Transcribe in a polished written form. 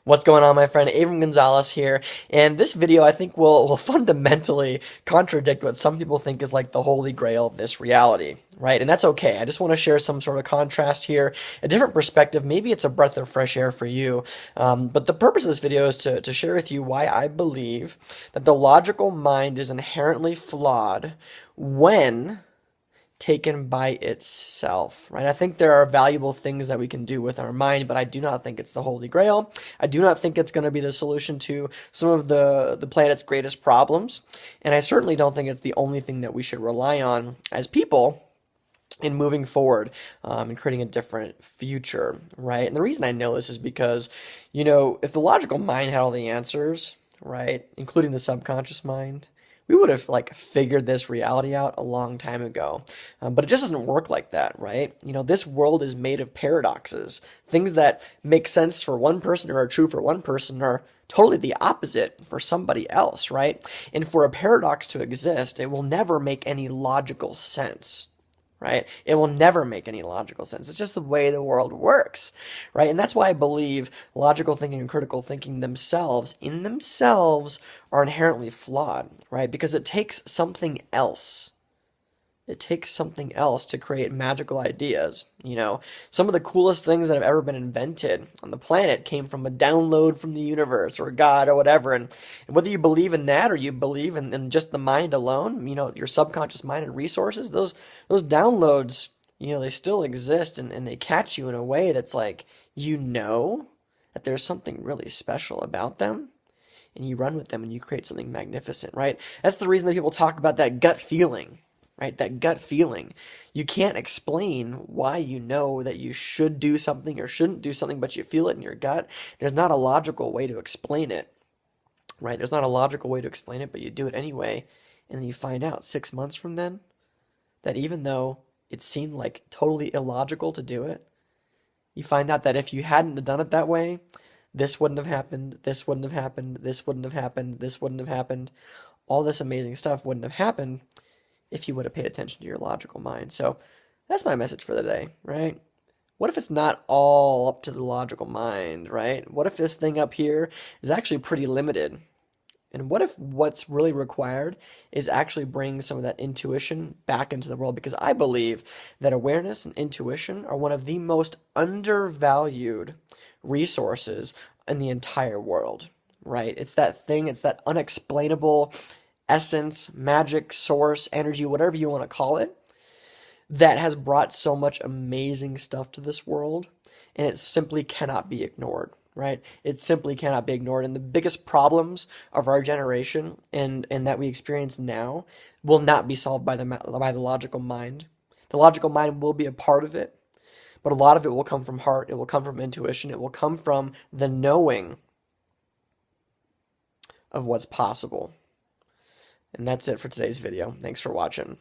What's going on, my friend? Abram Gonzalez here, and this video I think will fundamentally contradict what some people think is like the holy grail of this reality, right? And that's okay. I just want to share some sort of contrast here, a different perspective. Maybe it's a breath of fresh air for you, but the purpose of this video is to share with you why I believe that the logical mind is inherently flawed when taken by itself, right? I think there are valuable things that we can do with our mind, but I do not think it's the holy grail. I do not think it's going to be the solution to some of the planet's greatest problems, and I certainly don't think it's the only thing that we should rely on as people in moving forward and creating a different future, right? And the reason I know this is because, if the logical mind had all the answers, right, including the subconscious mind, we would have like figured this reality out a long time ago. But it just doesn't work like that, right? This world is made of paradoxes. Things that make sense for one person or are true for one person are totally the opposite for somebody else, right? And for a paradox to exist, it will never make any logical sense. Right? It will never make any logical sense. It's just the way the world works, right? And that's why I believe logical thinking and critical thinking in themselves, are inherently flawed, right? Because it takes something else. It takes something else to create magical ideas. Some of the coolest things that have ever been invented on the planet came from a download from the universe or God or whatever. And whether you believe in that or you believe in just the mind alone, your subconscious mind and resources, those downloads, they still exist and they catch you in a way that's like, that there's something really special about them. And you run with them and you create something magnificent, right? That's the reason that people talk about that gut feeling. Right? That gut feeling. You can't explain why you know that you should do something or shouldn't do something, but you feel it in your gut. There's not a logical way to explain it, right? There's not a logical way to explain it, but you do it anyway. And then you find out 6 months from then that even though it seemed like totally illogical to do it, you find out that if you hadn't done it that way, this wouldn't have happened, this wouldn't have happened, this wouldn't have happened, this wouldn't have happened. All this amazing stuff wouldn't have happened if you would have paid attention to your logical mind. So that's my message for the day, right? What if it's not all up to the logical mind, right? What if this thing up here is actually pretty limited? And what if what's really required is actually bring some of that intuition back into the world? Because I believe that awareness and intuition are one of the most undervalued resources in the entire world, right? It's that thing, it's that unexplainable essence, magic, source, energy, whatever you want to call it, that has brought so much amazing stuff to this world, and it simply cannot be ignored, right? It simply cannot be ignored, and the biggest problems of our generation and that we experience now will not be solved by the logical mind. The logical mind will be a part of it, but a lot of it will come from heart, it will come from intuition, it will come from the knowing of what's possible. And that's it for today's video. Thanks for watching.